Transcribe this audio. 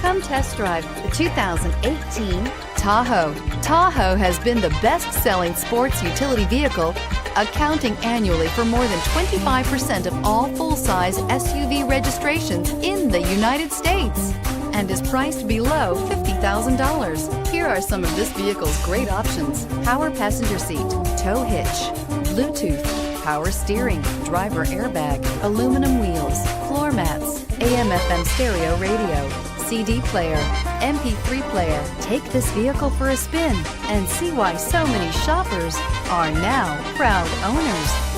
Come test drive the 2018 Tahoe. Tahoe has been the best-selling sports utility vehicle, accounting annually for more than 25% of all full-size SUV registrations in the United States, and is priced below $50,000. Here are some of this vehicle's great options: power passenger seat, tow hitch, Bluetooth, power steering, driver airbag, aluminum wheels, floor mats, AM/FM stereo radio, CD player, MP3 player. Take this vehicle for a spin and see why so many shoppers are now proud owners.